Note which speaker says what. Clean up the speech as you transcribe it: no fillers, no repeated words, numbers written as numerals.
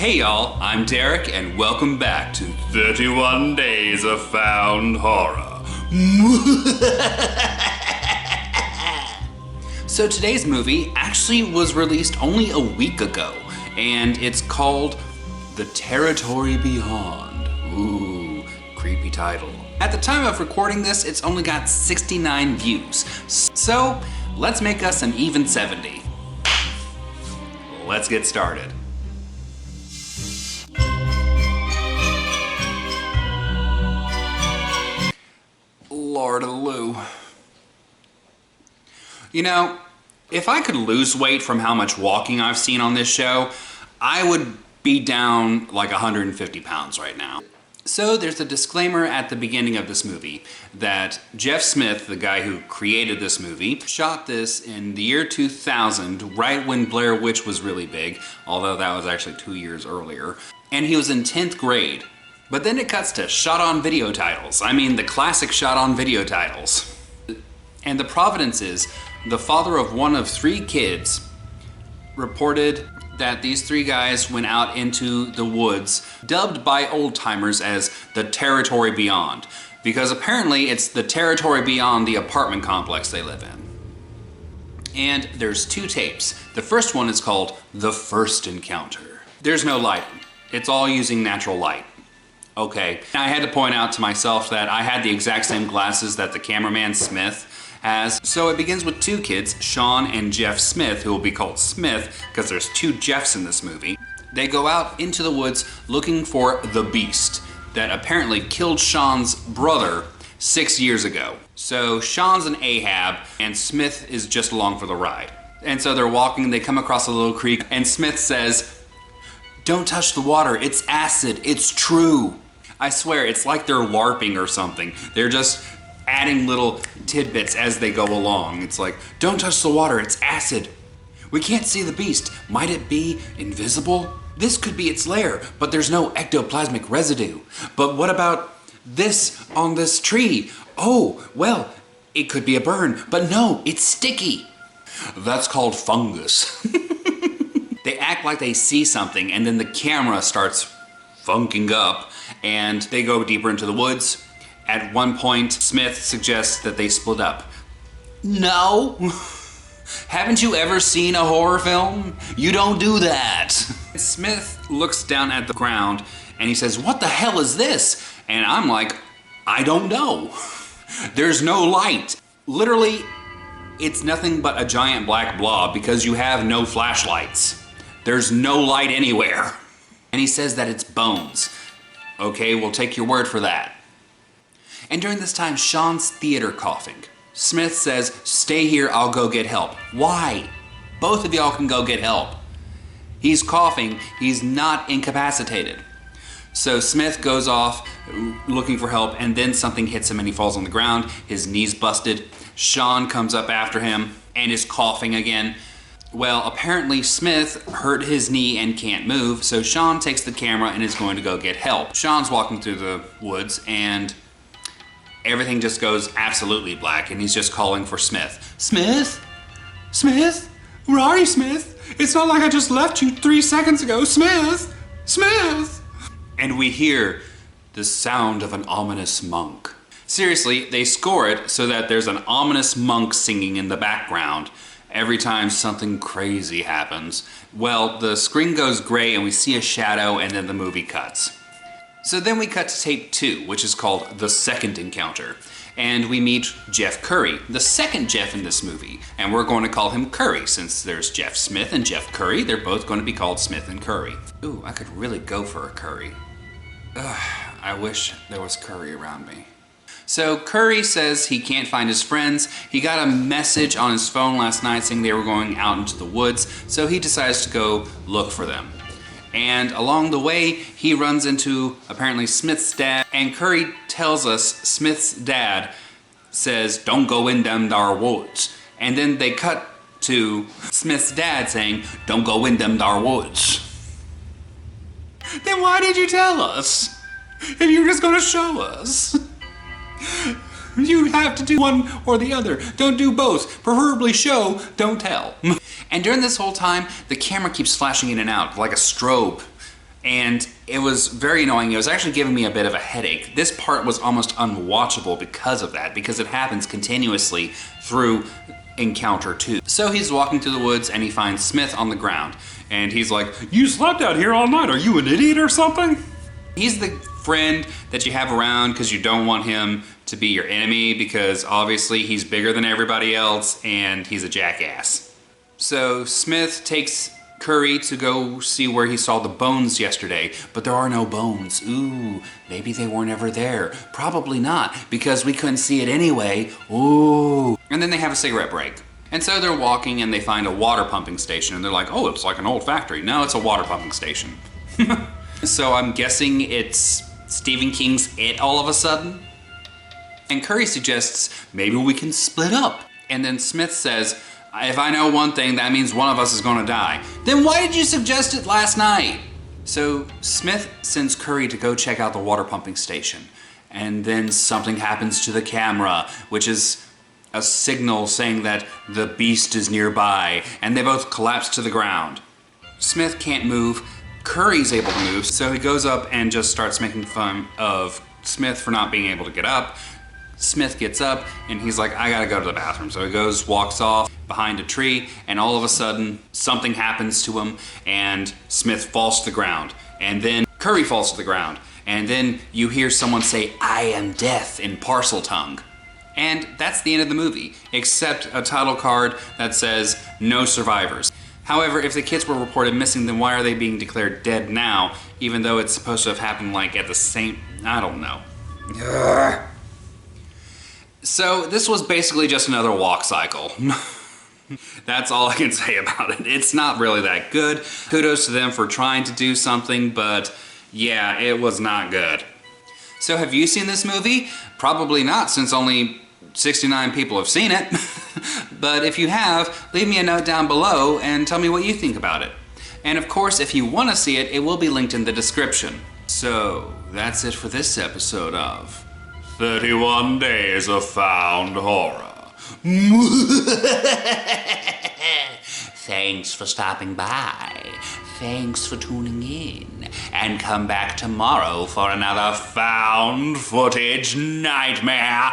Speaker 1: Hey y'all, I'm Derek and welcome back to 31 Days of Found Horror. So today's movie actually was released only a week ago, and it's called The Territory Beyond. Ooh, creepy title. At the time of recording this, it's only got 69 views. So let's make us an even 70. Let's get started. Lord-a-loo. You know, if I could lose weight from how much walking I've seen on this show, I would be down like 150 pounds right now. So there's a disclaimer at the beginning of this movie that Jeff Smith, the guy who created this movie, shot this in the year 2000, right when Blair Witch was really big, although that was actually 2 years earlier, and he was in 10th grade. But then it cuts to shot-on-video titles. I mean, the classic shot-on-video titles. And the Providence is, the father of one of 3 kids reported that these 3 guys went out into the woods, dubbed by old-timers as the Territory Beyond, because apparently it's the territory beyond the apartment complex they live in. And there's 2 tapes. The first one is called The First Encounter. There's no lighting. It's all using natural light. Okay, I had to point out to myself that I had the exact same glasses that the cameraman Smith has. So it begins with 2 kids, Sean and Jeff Smith, who will be called Smith because there's 2 Jeffs in this movie. They go out into the woods looking for the beast that apparently killed Sean's brother 6 years ago. So Sean's an Ahab and Smith is just along for the ride. And so they're walking, they come across a little creek, and Smith says, "Don't touch the water, it's acid, it's true." I swear, it's like they're LARPing or something. They're just adding little tidbits as they go along. It's like, "Don't touch the water, it's acid. We can't see the beast. Might it be invisible? This could be its lair, but there's no ectoplasmic residue. But what about this on this tree? Oh, well, it could be a burn, but no, it's sticky. That's called fungus." They act like they see something, and then the camera starts funking up, and they go deeper into the woods. At one point, Smith suggests that they split up. No! Haven't you ever seen a horror film? You don't do that! Smith looks down at the ground, and he says, "What the hell is this?" And I'm like, I don't know. There's no light. Literally, it's nothing but a giant black blob because you have no flashlights. There's no light anywhere. And he says that it's bones. Okay, we'll take your word for that. And during this time, Sean's theater coughing. Smith says, "Stay here, I'll go get help." Why? Both of y'all can go get help. He's coughing, he's not incapacitated. So Smith goes off looking for help, and then something hits him and he falls on the ground. His knee's busted. Sean comes up after him and is coughing again. Well, apparently Smith hurt his knee and can't move, so Sean takes the camera and is going to go get help. Sean's walking through the woods and everything just goes absolutely black, and he's just calling for Smith. "Smith? Smith? Where are you, Smith? It's not like I just left you 3 seconds ago. Smith? Smith?" And we hear the sound of an ominous monk. Seriously, they score it so that there's an ominous monk singing in the background every time something crazy happens. Well, the screen goes gray and we see a shadow, and then the movie cuts. So then we cut to tape 2, which is called The Second Encounter. And we meet Jeff Curry, the second Jeff in this movie. And we're going to call him Curry, since there's Jeff Smith and Jeff Curry. They're both going to be called Smith and Curry. Ooh, I could really go for a curry. Ugh, I wish there was curry around me. So Curry says he can't find his friends. He got a message on his phone last night saying they were going out into the woods, so he decides to go look for them. And along the way, he runs into apparently Smith's dad, and Curry tells us Smith's dad says, "Don't go in them dar woods." And then they cut to Smith's dad saying, "Don't go in them dar woods." Then why did you tell us? If you were just gonna show us. You have to do one or the other. Don't do both. Preferably show, don't tell. And during this whole time, the camera keeps flashing in and out like a strobe. and it was very annoying. It was actually giving me a bit of a headache. This part was almost unwatchable because of that, because it happens continuously through encounter 2. So he's walking through the woods and he finds Smith on the ground, and he's like, "You slept out here all night, are you an idiot or something?" He's the friend that you have around because you don't want him to be your enemy, because obviously he's bigger than everybody else and he's a jackass. So Smith takes Curry to go see where he saw the bones yesterday, but there are no bones. Ooh, maybe they weren't ever there. Probably not, because we couldn't see it anyway. Ooh. And then they have a cigarette break. And so they're walking and they find a water pumping station, and they're like, "Oh, it's like an old factory." No, it's a water pumping station. So I'm guessing it's Stephen King's It all of a sudden. And Curry suggests maybe we can split up. And then Smith says, "If I know one thing, that means one of us is gonna die." "Then why did you suggest it last night?" So Smith sends Curry to go check out the water pumping station. And then something happens to the camera, which is a signal saying that the beast is nearby, and they both collapse to the ground. Smith can't move. Curry's able to move, so he goes up and just starts making fun of Smith for not being able to get up. Smith gets up and he's like, "I gotta go to the bathroom." So he goes, walks off behind a tree, and all of a sudden something happens to him and Smith falls to the ground. And then Curry falls to the ground. And then you hear someone say, "I am death" in parcel tongue. And that's the end of the movie, except a title card that says "No survivors." However, if the kids were reported missing, then why are they being declared dead now, even though it's supposed to have happened like at the same... I don't know. Ugh. So this was basically just another walk cycle. That's all I can say about it. It's not really that good. Kudos to them for trying to do something, but yeah, it was not good. So have you seen this movie? Probably not, since only 69 people have seen it. But if you have, leave me a note down below and tell me what you think about it. And of course, if you want to see it, it will be linked in the description. So that's it for this episode of 31 Days of Found Horror. Thanks for stopping by. Thanks for tuning in. And come back tomorrow for another found footage nightmare.